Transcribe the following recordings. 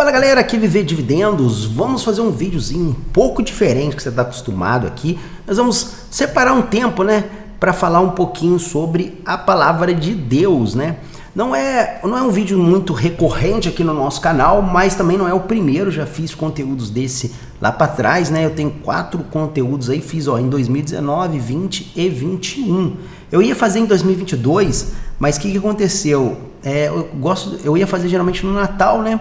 Fala galera, aqui Viver Dividendos. Vamos fazer um videozinho um pouco diferente que você está acostumado aqui. Nós vamos separar um tempo, né, para falar um pouquinho sobre a palavra de Deus, né? Não é um vídeo muito recorrente aqui no nosso canal, mas também não é o primeiro. Já fiz conteúdos desse lá para trás, né? Eu tenho 4 conteúdos aí, fiz em 2019, 20 e 21. Eu ia fazer em 2022, mas o que aconteceu? Eu ia fazer geralmente no Natal, né?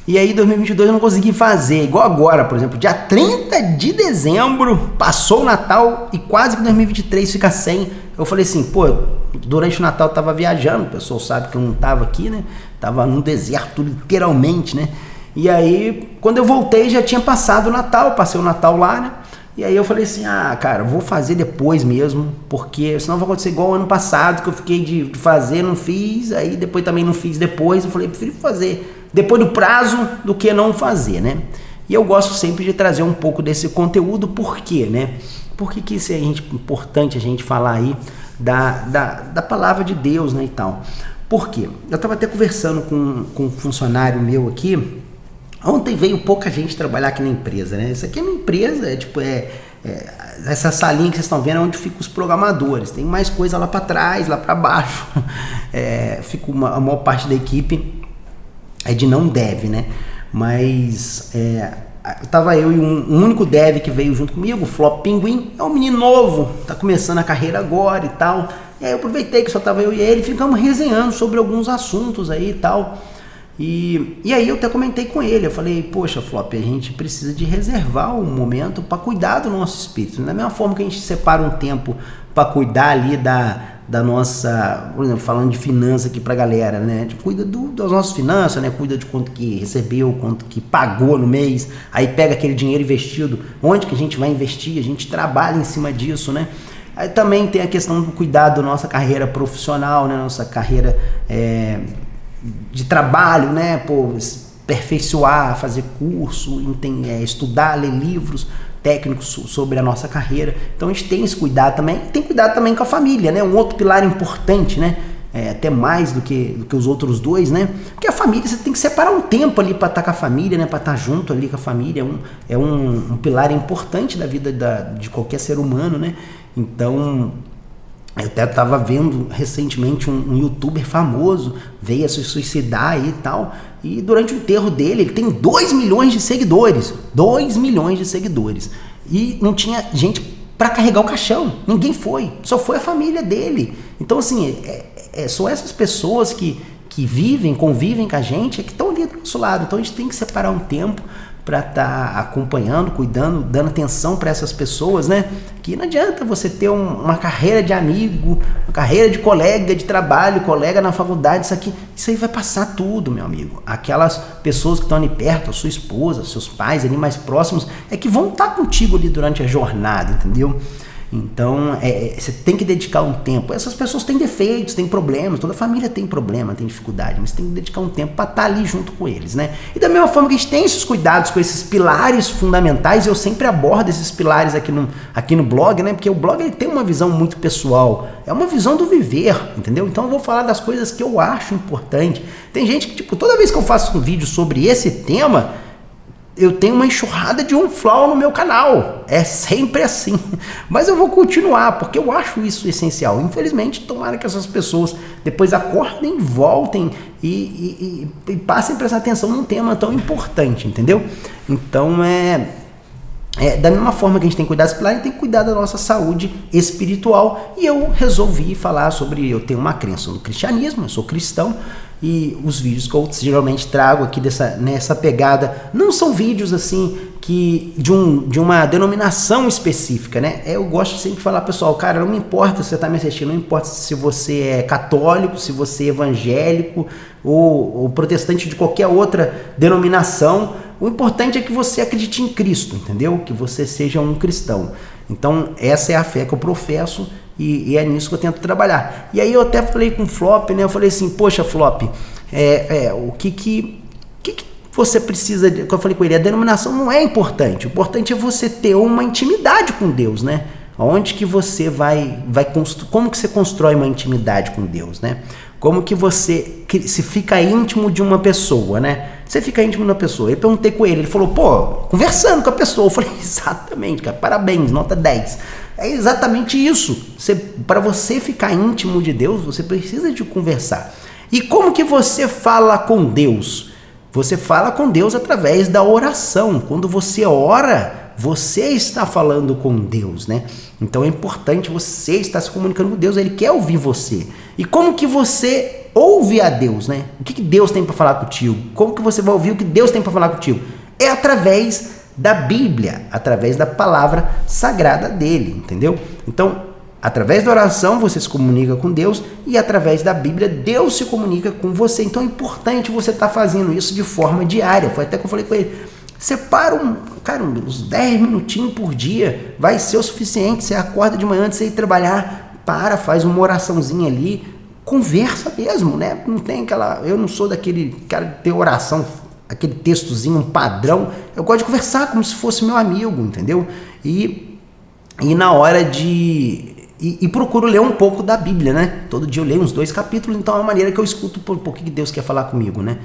E aí, em 2022 eu não consegui fazer, igual agora, por exemplo, dia 30 de dezembro, passou o Natal e quase que 2023 fica sem. Eu falei assim, pô, durante o Natal eu tava viajando, o pessoal sabe que eu não tava aqui, né? Tava no deserto, literalmente, né? E aí, quando eu voltei, já tinha passado o Natal, passei o Natal lá, né? E aí eu falei assim, cara, vou fazer depois mesmo, porque senão vai acontecer igual o ano passado, que eu fiquei de fazer, não fiz, aí depois também não fiz depois, eu falei, prefiro fazer depois do prazo do que não fazer, né? E eu gosto sempre de trazer um pouco desse conteúdo, por quê, né? Por que isso é importante a gente falar aí da palavra de Deus, né, e tal? Por quê? Eu estava até conversando com um funcionário meu aqui. Ontem veio pouca gente trabalhar aqui na empresa, né? Isso aqui é uma empresa, essa salinha que vocês estão vendo é onde ficam os programadores. Tem mais coisa lá para trás, lá para baixo. Fica a maior parte da equipe é de não dev, né? Mas tava eu e um único dev que veio junto comigo, o Flop Pinguim, é um menino novo, tá começando a carreira agora e tal. E aí eu aproveitei que só tava eu e ele, ficamos resenhando sobre alguns assuntos aí e tal. E aí eu até comentei com ele, eu falei, poxa Flop, a gente precisa de reservar um momento para cuidar do nosso espírito. Da mesma forma que a gente separa um tempo para cuidar ali da nossa, por exemplo, falando de finanças aqui pra galera, né? A gente cuida das nossas finanças, né? Cuida de quanto que recebeu, quanto que pagou no mês, aí pega aquele dinheiro investido, onde que a gente vai investir, a gente trabalha em cima disso, né? Aí também tem a questão do cuidado da nossa carreira profissional, né? Nossa carreira de trabalho, né? Aperfeiçoar, fazer curso, estudar, ler livros técnicos sobre a nossa carreira. Então a gente tem esse cuidado também, tem cuidado também com a família, né? Um outro pilar importante, né? Até mais do que os outros dois, né? Porque a família, você tem que separar um tempo ali para estar com a família, né? Para estar junto ali com a família, é um pilar importante da vida de qualquer ser humano, né? Então, eu até estava vendo recentemente um youtuber famoso, veio a se suicidar aí e tal, e durante o enterro dele, ele tem 2 milhões de seguidores, 2 milhões de seguidores, e não tinha gente para carregar o caixão, ninguém foi, só foi a família dele. Então assim, são essas pessoas que convivem com a gente, que estão ali do nosso lado. Então a gente tem que separar um tempo para estar acompanhando, cuidando, dando atenção para essas pessoas, né? Que não adianta você ter uma carreira de amigo, uma carreira de colega de trabalho, colega na faculdade, isso aí vai passar tudo, meu amigo. Aquelas pessoas que estão ali perto, a sua esposa, seus pais ali mais próximos, que vão estar contigo ali durante a jornada, entendeu? Então, você tem que dedicar um tempo. Essas pessoas têm defeitos, têm problemas, toda família tem problema, tem dificuldade, mas tem que dedicar um tempo para estar ali junto com eles, né? E da mesma forma que a gente tem esses cuidados com esses pilares fundamentais, eu sempre abordo esses pilares aqui no blog, né? Porque o blog ele tem uma visão muito pessoal, é uma visão do viver, entendeu? Então eu vou falar das coisas que eu acho importante. Tem gente que, toda vez que eu faço um vídeo sobre esse tema, eu tenho uma enxurrada de unflow no meu canal, é sempre assim, mas eu vou continuar, porque eu acho isso essencial. Infelizmente, tomara que essas pessoas depois acordem, voltem e passem a prestar atenção num tema tão importante, entendeu? Então, da mesma forma que a gente tem que cuidar desse pilar, a gente tem que cuidar da nossa saúde espiritual, e eu resolvi falar sobre, eu tenho uma crença no cristianismo, eu sou cristão, e os vídeos que eu geralmente trago aqui nessa pegada não são vídeos assim que de uma denominação específica, né? Eu gosto sempre de falar, pessoal, cara, não me importa se você está me assistindo, não importa se você é católico, se você é evangélico ou protestante de qualquer outra denominação, o importante é que você acredite em Cristo, entendeu? Que você seja um cristão. Então essa é a fé que eu professo, e é nisso que eu tento trabalhar. E aí eu até falei com o Flop, né? Eu falei assim, poxa Flop, o que você precisa, que eu falei com ele, a denominação não é importante, o importante é você ter uma intimidade com Deus, né? Onde que você como que você constrói uma intimidade com Deus, né? Como que você se fica íntimo de uma pessoa, né? você fica íntimo da pessoa. Eu perguntei com ele falou, pô, conversando com a pessoa. Eu falei, exatamente, cara, parabéns, nota 10. É exatamente isso. Para você ficar íntimo de Deus, você precisa de conversar. E como que você fala com Deus? Você fala com Deus através da oração. Quando você ora, você está falando com Deus, né? Então é importante você estar se comunicando com Deus, Ele quer ouvir você. E como que você ouve a Deus, né? O que Deus tem para falar contigo? Como que você vai ouvir o que Deus tem para falar contigo? É através da Bíblia, através da palavra sagrada dele, entendeu? Então, através da oração você se comunica com Deus e através da Bíblia Deus se comunica com você. Então é importante você estar fazendo isso de forma diária. Foi até que eu falei com ele, separa uns 10 minutinhos por dia, vai ser o suficiente. Você acorda de manhã antes de você ir trabalhar, faz uma oraçãozinha ali, conversa mesmo, né? Não tem eu não sou daquele cara de ter oração, aquele textozinho, um padrão. Eu gosto de conversar como se fosse meu amigo, entendeu? E na hora de... E procuro ler um pouco da Bíblia, né? Todo dia eu leio uns 2 capítulos, então é uma maneira que eu escuto por pouco que Deus quer falar comigo, né?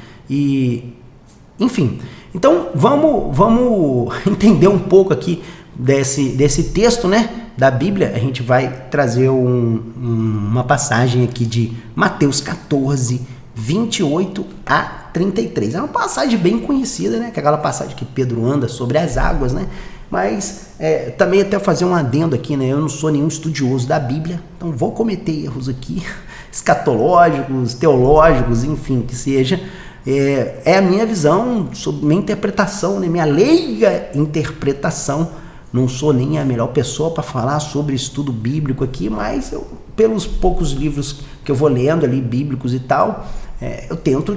Enfim, então vamos entender um pouco aqui desse texto, né, da Bíblia. A gente vai trazer uma passagem aqui de Mateus 14, 28 a 33. É uma passagem bem conhecida, né, que é aquela passagem que Pedro anda sobre as águas, né, mas também até fazer um adendo aqui, né, eu não sou nenhum estudioso da Bíblia, então vou cometer erros aqui, escatológicos, teológicos, enfim, que seja. É a minha visão, sobre minha interpretação, né? Minha leiga interpretação. Não sou nem a melhor pessoa para falar sobre estudo bíblico aqui, mas pelos poucos livros que eu vou lendo ali, bíblicos e tal, eu tento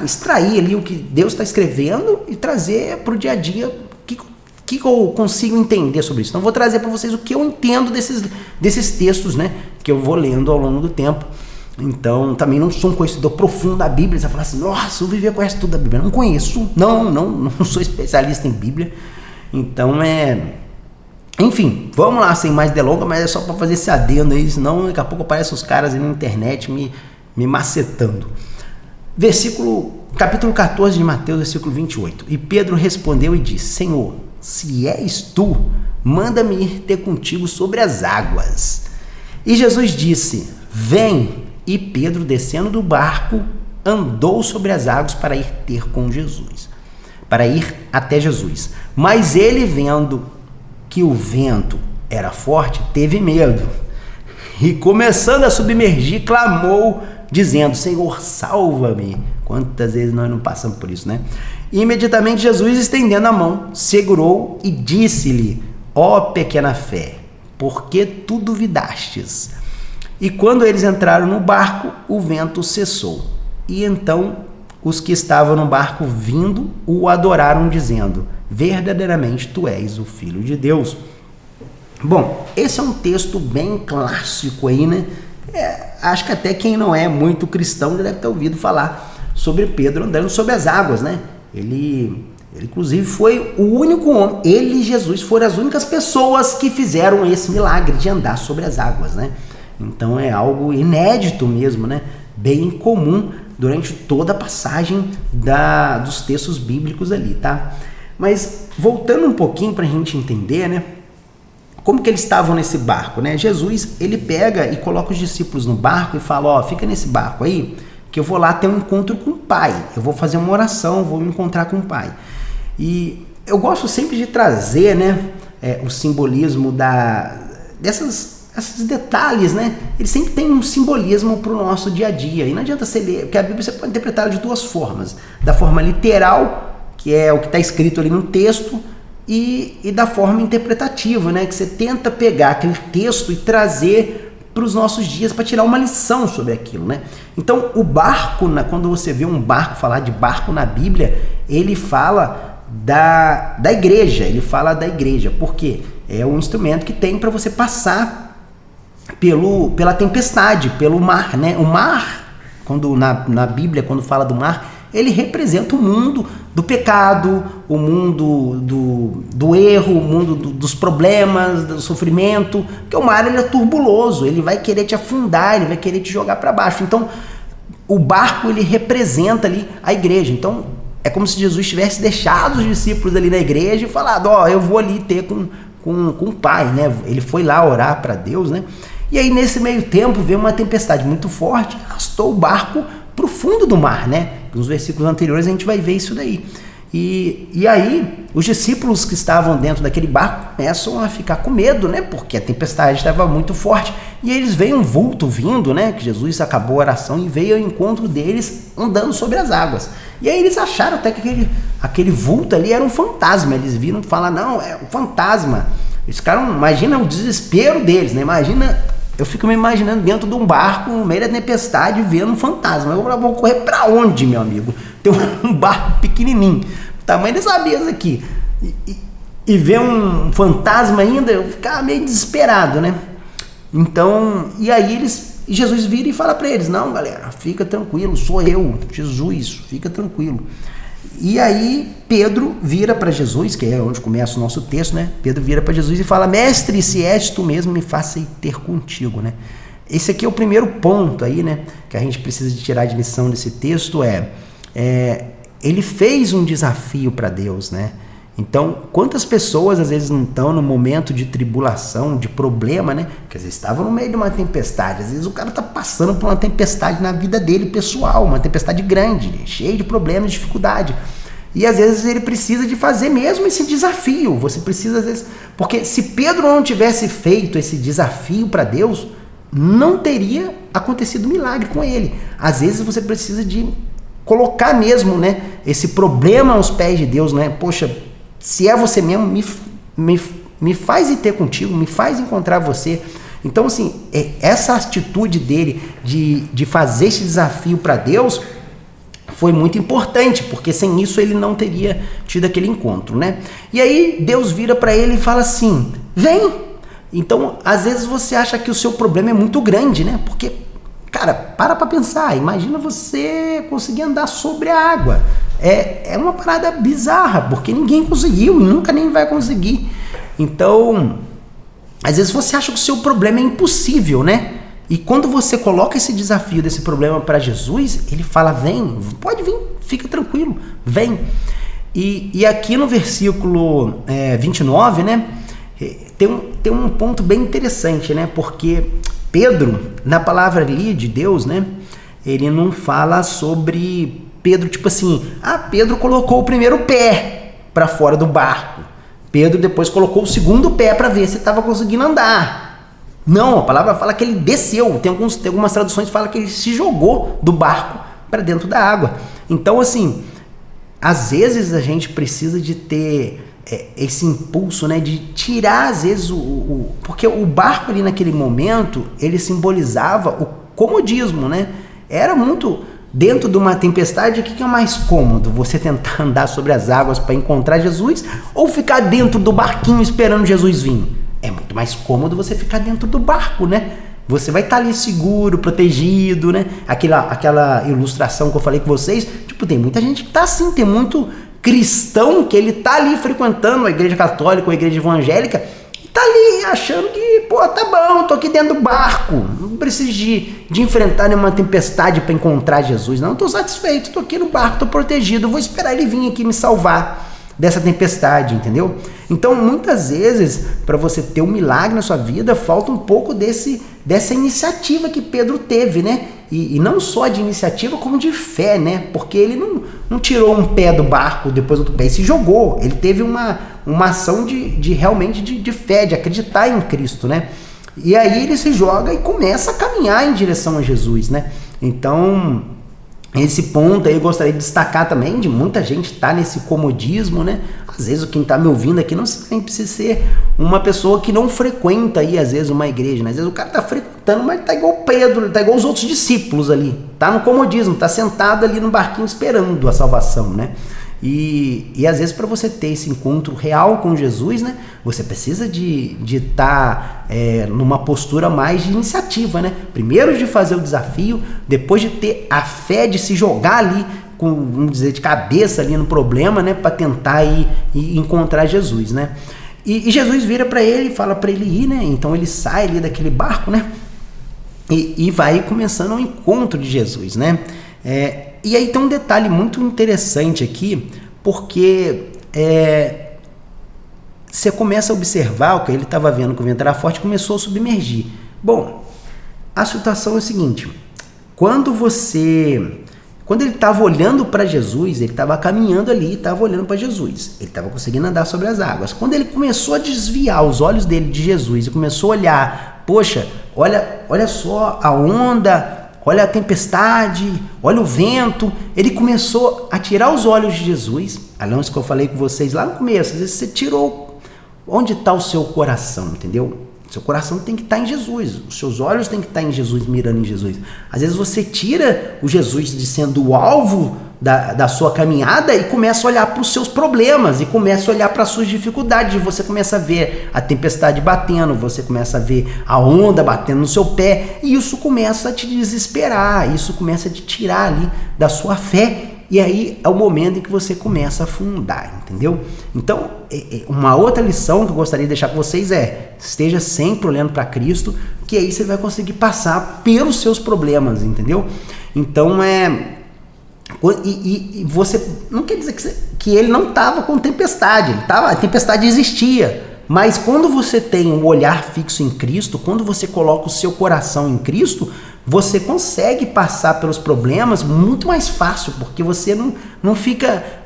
extrair ali o que Deus está escrevendo e trazer para o dia a dia o que eu consigo entender sobre isso. Então vou trazer para vocês o que eu entendo desses textos, né, que eu vou lendo ao longo do tempo. Então, também não sou um conhecedor profundo da Bíblia. Você vai falar assim, nossa, o Viver conhece tudo da Bíblia. Não conheço, não sou especialista em Bíblia. Então, enfim, vamos lá, sem mais delongas, mas é só para fazer esse adendo aí, senão daqui a pouco aparecem os caras aí na internet me macetando. Capítulo 14 de Mateus, versículo 28. E Pedro respondeu e disse, Senhor, se és tu, manda-me ir ter contigo sobre as águas. E Jesus disse, vem. E Pedro, descendo do barco, andou sobre as águas para ir até Jesus. Mas ele, vendo que o vento era forte, teve medo. E começando a submergir, clamou, dizendo, Senhor, salva-me. Quantas vezes nós não passamos por isso, né? E imediatamente Jesus, estendendo a mão, segurou e disse-lhe, ó pequena fé, por que tu duvidastes? E quando eles entraram no barco, o vento cessou. E então os que estavam no barco vindo o adoraram, dizendo, verdadeiramente tu és o Filho de Deus. Bom, esse é um texto bem clássico aí, né? Acho que até quem não é muito cristão já deve ter ouvido falar sobre Pedro andando sobre as águas, né? Ele inclusive foi o único homem, ele e Jesus foram as únicas pessoas que fizeram esse milagre de andar sobre as águas, né? Então é algo inédito mesmo, né? Bem comum durante toda a passagem dos textos bíblicos ali, tá? Mas voltando um pouquinho para a gente entender, né? Como que eles estavam nesse barco, né? Jesus, ele pega e coloca os discípulos no barco e fala, ó, fica nesse barco aí, que eu vou lá ter um encontro com o Pai. Eu vou fazer uma oração, vou me encontrar com o Pai. E eu gosto sempre de trazer, né, o simbolismo esses detalhes, né? Ele sempre tem um simbolismo para o nosso dia a dia. E não adianta você ler, porque a Bíblia você pode interpretar de 2 formas. Da forma literal, que é o que está escrito ali no texto, e da forma interpretativa, né? Que você tenta pegar aquele texto e trazer para os nossos dias para tirar uma lição sobre aquilo, né? Então, o barco, quando você vê um barco, falar de barco na Bíblia, ele fala da igreja. Ele fala da igreja, porque é um instrumento que tem para você passar pela tempestade, pelo mar, né? O mar, quando na Bíblia, quando fala do mar, ele representa o mundo do pecado, o mundo do erro, o mundo dos problemas, do sofrimento, porque o mar ele é turbuloso, ele vai querer te afundar, ele vai querer te jogar para baixo. Então, o barco ele representa ali a igreja. Então, é como se Jesus tivesse deixado os discípulos ali na igreja e falado, eu vou ali ter com o Pai, né? Ele foi lá orar para Deus, né? E aí nesse meio tempo veio uma tempestade muito forte, arrastou o barco para o fundo do mar, né? Nos versículos anteriores a gente vai ver isso daí. E aí os discípulos que estavam dentro daquele barco começam a ficar com medo, né? Porque a tempestade estava muito forte. E eles veem um vulto vindo, né? Que Jesus acabou a oração e veio ao encontro deles andando sobre as águas. E aí eles acharam até que aquele vulto ali era um fantasma. Eles viram falar, não, é um fantasma. Eles ficaram, imagina o desespero deles, né? Eu fico me imaginando dentro de um barco, no meio da tempestade, vendo um fantasma. Eu vou correr pra onde, meu amigo? Tem um barco pequenininho, tamanho dessa mesa aqui, e ver um fantasma ainda, eu ficava meio desesperado, né? Então, e aí Jesus vira e fala para eles, não, galera, fica tranquilo, sou eu, Jesus, fica tranquilo. E aí Pedro vira para Jesus, que é onde começa o nosso texto, né? Pedro vira para Jesus e fala, mestre, se és tu mesmo, me faça ir ter contigo, né? Esse aqui é o primeiro ponto aí, né? Que a gente precisa de tirar de lição desse texto, ele fez um desafio para Deus, né? Então, quantas pessoas às vezes não estão no momento de tribulação, de problema, né? Que às vezes estavam no meio de uma tempestade, às vezes o cara está passando por uma tempestade na vida dele pessoal, uma tempestade grande, cheia de problemas, de dificuldade. E às vezes ele precisa de fazer mesmo esse desafio. Você precisa às vezes, porque se Pedro não tivesse feito esse desafio para Deus, não teria acontecido milagre com ele. Às vezes você precisa de colocar mesmo, né, esse problema aos pés de Deus, né? Poxa, se é você mesmo, me faz ir ter contigo, me faz encontrar você. Então, assim, essa atitude dele de fazer esse desafio para Deus foi muito importante, porque sem isso ele não teria tido aquele encontro, né? E aí Deus vira para ele e fala assim, vem! Então, às vezes você acha que o seu problema é muito grande, né? Porque, cara, para pensar, imagina você conseguir andar sobre a água. É uma parada bizarra, porque ninguém conseguiu e nunca nem vai conseguir. Então, às vezes você acha que o seu problema é impossível, né? E quando você coloca esse desafio desse problema para Jesus, ele fala, vem, pode vir, fica tranquilo, vem. E aqui no versículo 29, né, tem um ponto bem interessante, né? Porque Pedro, na palavra ali de Deus, né, ele não fala sobre Pedro, tipo assim, Pedro colocou o primeiro pé para fora do barco. Pedro depois colocou o segundo pé para ver se estava conseguindo andar. Não, a palavra fala que ele desceu. Tem algumas traduções que falam que ele se jogou do barco para dentro da água. Então, assim, às vezes a gente precisa de ter esse impulso, né, de tirar às vezes porque o barco ali naquele momento, ele simbolizava o comodismo, né? Era muito... Dentro de uma tempestade, o que é mais cômodo? Você tentar andar sobre as águas para encontrar Jesus ou ficar dentro do barquinho esperando Jesus vir? É muito mais cômodo você ficar dentro do barco, né? Você vai estar ali seguro, protegido, né? Aquela ilustração que eu falei com vocês, tipo, tem muita gente que tá assim, tem muito cristão que ele tá ali frequentando a igreja católica ou a igreja evangélica e tá ali achando que, tá bom, tô aqui dentro do barco, não preciso de enfrentar nenhuma tempestade para encontrar Jesus, não, tô satisfeito, tô aqui no barco, tô protegido, vou esperar ele vir aqui me salvar dessa tempestade, entendeu? Então, muitas vezes, para você ter um milagre na sua vida, falta um pouco dessa iniciativa que Pedro teve, né? E não só de iniciativa, como de fé, né? Porque ele não tirou um pé do barco, depois outro pé, e se jogou. Ele teve uma ação realmente de fé, de acreditar em Cristo, né? E aí ele se joga e começa a caminhar em direção a Jesus, né? Então, esse ponto aí eu gostaria de destacar também, de muita gente estar nesse comodismo, né? Às vezes quem está me ouvindo aqui não precisa ser uma pessoa que não frequenta aí, às vezes, uma igreja, né? Às vezes o cara está frequentando, mas está igual Pedro, está igual os outros discípulos ali, está no comodismo, está sentado ali no barquinho esperando a salvação, né? E às vezes para você ter esse encontro real com Jesus, né, você precisa de estar numa postura mais de iniciativa, né? Primeiro de fazer o desafio, depois de ter a fé de se jogar ali, vamos dizer, de cabeça ali no problema, né, para tentar ir encontrar Jesus, né? E Jesus vira para ele e fala para ele ir, né? Então ele sai ali daquele barco, né? E vai começando o encontro de Jesus, né? E aí tem um detalhe muito interessante aqui, porque você começa a observar o que ele estava vendo que o vento era forte, começou a submergir. Bom, a situação é o seguinte, quando ele estava olhando para Jesus, ele estava caminhando ali e estava olhando para Jesus, ele estava conseguindo andar sobre as águas. Quando ele começou a desviar os olhos dele de Jesus e começou a olhar, poxa, olha só a onda, olha a tempestade, olha o vento, ele começou a tirar os olhos de Jesus. Aliás, que eu falei com vocês lá no começo, às vezes você tirou onde está o seu coração, entendeu? Seu coração tem que estar em Jesus, os seus olhos têm que estar em Jesus, mirando em Jesus. Às vezes você tira o Jesus de sendo o alvo da sua caminhada e começa a olhar para os seus problemas, e começa a olhar para as suas dificuldades, você começa a ver a tempestade batendo, você começa a ver a onda batendo no seu pé, e isso começa a te desesperar, isso começa a te tirar ali da sua fé, e aí é o momento em que você começa a afundar, entendeu? Então, uma outra lição que eu gostaria de deixar com vocês esteja sempre olhando para Cristo, que aí você vai conseguir passar pelos seus problemas, entendeu? Então, e você não quer dizer que ele não estava com tempestade, a tempestade existia, mas quando você tem um olhar fixo em Cristo, quando você coloca o seu coração em Cristo, você consegue passar pelos problemas muito mais fácil, porque você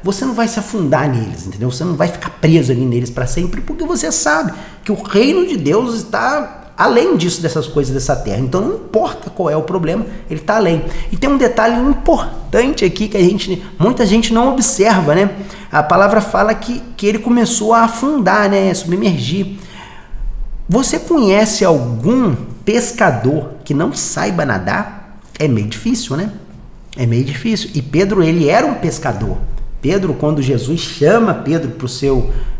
você não vai se afundar neles, entendeu? Você não vai ficar preso ali neles para sempre, porque você sabe que o reino de Deus está além disso, dessas coisas dessa terra. Então não importa qual é o problema, ele está além. E tem um detalhe importante aqui que muita gente não observa, né? A palavra fala que ele começou a afundar, né? Submergir. Você conhece algum pescador que não saiba nadar? É meio difícil, né? É meio difícil. E Pedro, ele era um pescador. Pedro, quando Jesus chama Pedro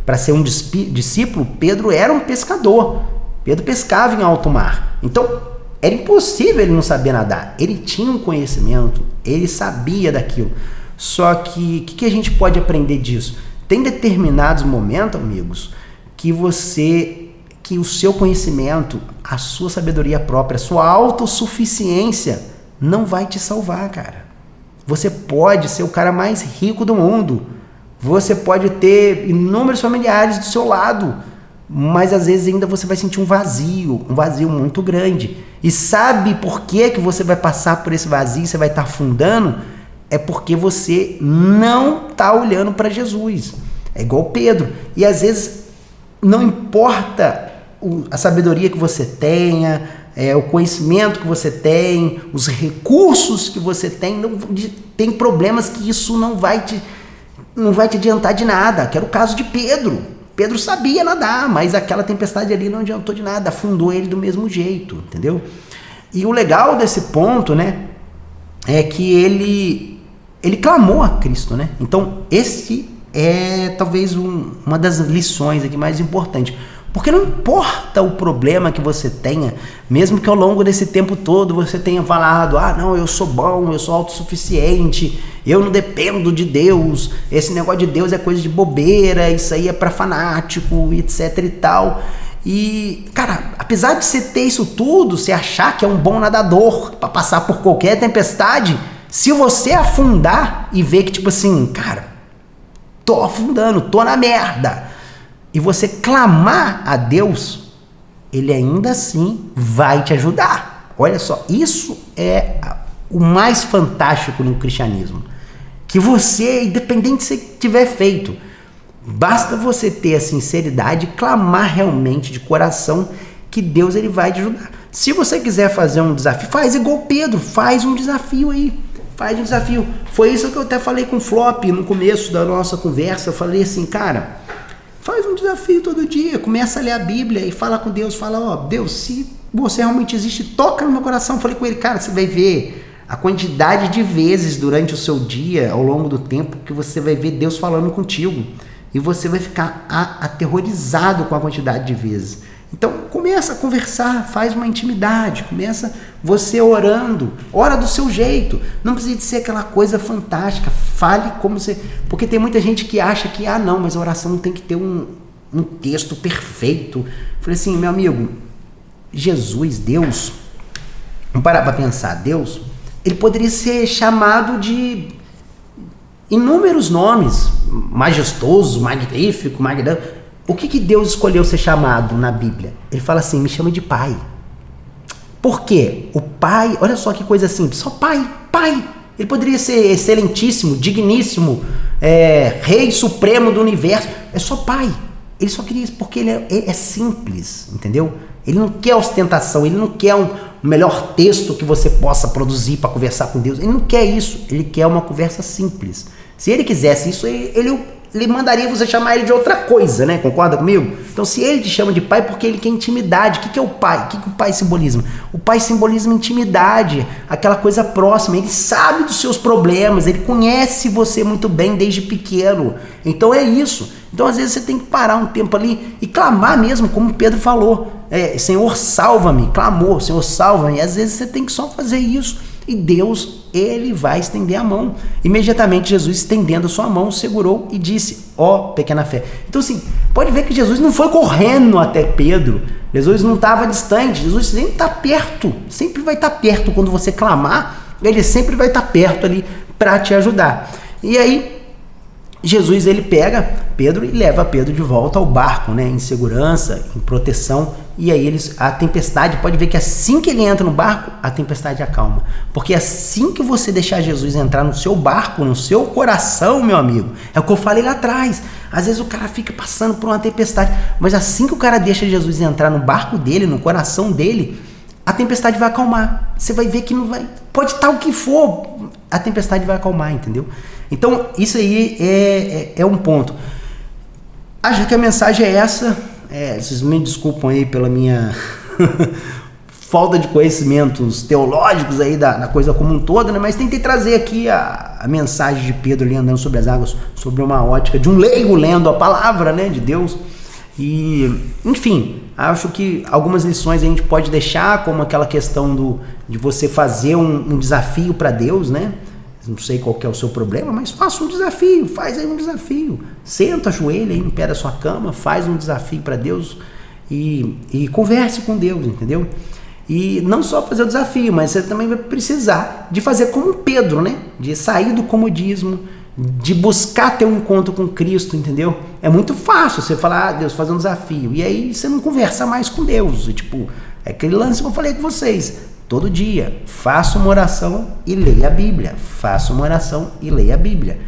para ser um discípulo, Pedro era um pescador. Pedro pescava em alto mar. Então, era impossível ele não saber nadar. Ele tinha um conhecimento, ele sabia daquilo. Só que o que a gente pode aprender disso? Tem determinados momentos, amigos, que o seu conhecimento, a sua sabedoria própria, a sua autossuficiência não vai te salvar, cara. Você pode ser o cara mais rico do mundo, você pode ter inúmeros familiares do seu lado, mas às vezes ainda você vai sentir um vazio muito grande. E sabe por que você vai passar por esse vazio, você vai estar afundando? É porque você não está olhando para Jesus. É igual Pedro. E às vezes não importa a sabedoria que você tenha, o conhecimento que você tem, os recursos que você tem, tem problemas que isso não vai te adiantar de nada, que era o caso de Pedro. Pedro sabia nadar, mas aquela tempestade ali não adiantou de nada, afundou ele do mesmo jeito, entendeu? E o legal desse ponto, né, é que ele clamou a Cristo, né? Então, esse é talvez uma das lições aqui mais importantes. Porque não importa o problema que você tenha, mesmo que ao longo desse tempo todo você tenha falado, não, eu sou bom, eu sou autossuficiente, eu não dependo de Deus, esse negócio de Deus é coisa de bobeira, isso aí é pra fanático, etc e tal. E, cara, apesar de você ter isso tudo, você achar que é um bom nadador pra passar por qualquer tempestade, se você afundar e ver que, tipo assim, cara, tô afundando, tô na merda, e você clamar a Deus, ele ainda assim vai te ajudar. Olha só, isso é o mais fantástico no cristianismo. Que você, independente se tiver feito, basta você ter a sinceridade e clamar realmente de coração que Deus ele vai te ajudar. Se você quiser fazer um desafio, faz igual Pedro, faz um desafio aí. Faz um desafio. Foi isso que eu até falei com o Flop no começo da nossa conversa. Eu falei assim, cara, faz um desafio todo dia, começa a ler a Bíblia e fala com Deus, fala, Deus, se você realmente existe, toca no meu coração. Eu falei com ele, cara, você vai ver a quantidade de vezes durante o seu dia, ao longo do tempo, que você vai ver Deus falando contigo. E você vai ficar aterrorizado com a quantidade de vezes. Então, começa a conversar, faz uma intimidade, começa você orando, ora do seu jeito. Não precisa de ser aquela coisa fantástica, fale como você... Porque tem muita gente que acha que, não, mas a oração tem que ter um texto perfeito. Eu falei assim, meu amigo, Jesus, Deus, vamos parar para pensar, Deus, ele poderia ser chamado de inúmeros nomes, majestoso, magnífico, magnânimo. O que Deus escolheu ser chamado na Bíblia? Ele fala assim, me chama de pai. Por quê? O pai, olha só que coisa simples, só pai. Ele poderia ser excelentíssimo, digníssimo, rei supremo do universo, é só pai. Ele só queria isso porque ele é simples, entendeu? Ele não quer ostentação, ele não quer um melhor texto que você possa produzir para conversar com Deus. Ele não quer isso, ele quer uma conversa simples. Se ele quisesse isso, ele mandaria você chamar ele de outra coisa, né? Concorda comigo? Então, se ele te chama de pai, porque ele quer intimidade. O que é o pai? O que o pai simboliza? O pai simboliza intimidade, aquela coisa próxima. Ele sabe dos seus problemas, ele conhece você muito bem desde pequeno. Então, é isso. Então, às vezes, você tem que parar um tempo ali e clamar mesmo, como Pedro falou. Senhor, salva-me. Clamor, Senhor, salva-me. Às vezes, você tem que só fazer isso. E Deus, ele vai estender a mão. Imediatamente Jesus, estendendo a sua mão, segurou e disse, ó pequena fé. Então assim, pode ver que Jesus não foi correndo até Pedro. Jesus não estava distante. Jesus sempre está perto. Sempre vai estar perto. Quando você clamar, ele sempre vai estar perto ali para te ajudar. E aí, Jesus, ele pega Pedro e leva Pedro de volta ao barco, né, em segurança, em proteção. E aí a tempestade, pode ver que assim que ele entra no barco, a tempestade acalma. Porque assim que você deixar Jesus entrar no seu barco, no seu coração, meu amigo, é o que eu falei lá atrás. Às vezes o cara fica passando por uma tempestade, mas assim que o cara deixa Jesus entrar no barco dele, no coração dele, a tempestade vai acalmar. Você vai ver que não vai... Pode estar o que for, a tempestade vai acalmar, entendeu? Então, isso aí é um ponto. Acho que a mensagem é essa. Vocês me desculpam aí pela minha falta de conhecimentos teológicos aí da coisa como um todo, né? Mas tentei trazer aqui a mensagem de Pedro ali andando sobre as águas, sobre uma ótica de um leigo lendo a palavra, né, de Deus. E, enfim, acho que algumas lições a gente pode deixar, como aquela questão de você fazer um desafio para Deus, né? Não sei qual que é o seu problema, mas faça um desafio, faz aí um desafio. Senta, ajoelha aí no pé da sua cama, faz um desafio para Deus e converse com Deus, entendeu? E não só fazer o desafio, mas você também vai precisar de fazer como Pedro, né? De sair do comodismo, de buscar ter um encontro com Cristo, entendeu? É muito fácil você falar, Deus, fazer um desafio, e aí você não conversa mais com Deus. Tipo, é aquele lance que eu falei com vocês. Todo dia, faça uma oração e leia a Bíblia. Faça uma oração e leia a Bíblia.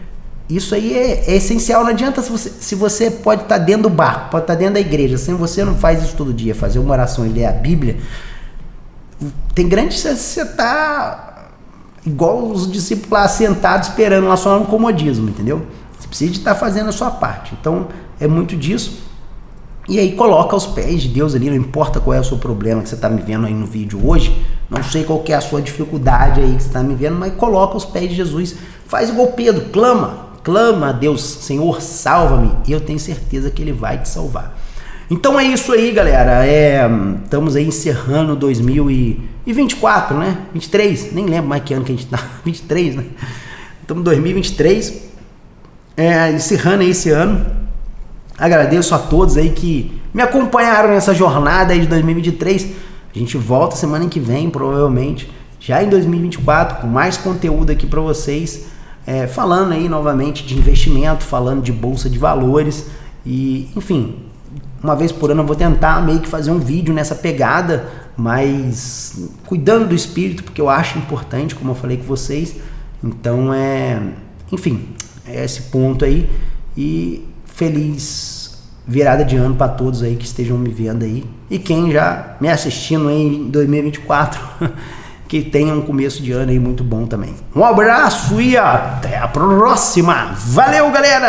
Isso aí é essencial. Não adianta se você pode estar dentro do barco, pode estar dentro da igreja, se você não faz isso todo dia, fazer uma oração e ler a Bíblia, tem grande chance de você estar igual os discípulos lá sentados esperando lá só no comodismo, entendeu? Você precisa de estar fazendo a sua parte. Então, é muito disso. E aí coloca aos pés de Deus ali, não importa qual é o seu problema que você está me vendo aí no vídeo hoje, não sei qual que é a sua dificuldade aí que você está me vendo, mas coloca aos pés de Jesus, faz igual Pedro, clama a Deus, Senhor, salva-me, e eu tenho certeza que Ele vai te salvar. Então é isso aí, galera, estamos aí encerrando 2024, né, 23, nem lembro mais que ano que a gente está, 23, né, estamos em 2023, encerrando aí esse ano. Agradeço a todos aí que me acompanharam nessa jornada aí de 2023. A gente volta semana que vem, provavelmente, já em 2024, com mais conteúdo aqui para vocês, falando aí novamente de investimento, falando de bolsa de valores e, enfim, uma vez por ano eu vou tentar meio que fazer um vídeo nessa pegada, mas cuidando do espírito, porque eu acho importante, como eu falei com vocês. Então, enfim, é esse ponto aí. E feliz virada de ano para todos aí que estejam me vendo aí. E quem já me assistindo aí em 2024, que tenha um começo de ano aí muito bom também. Um abraço e até a próxima. Valeu, galera!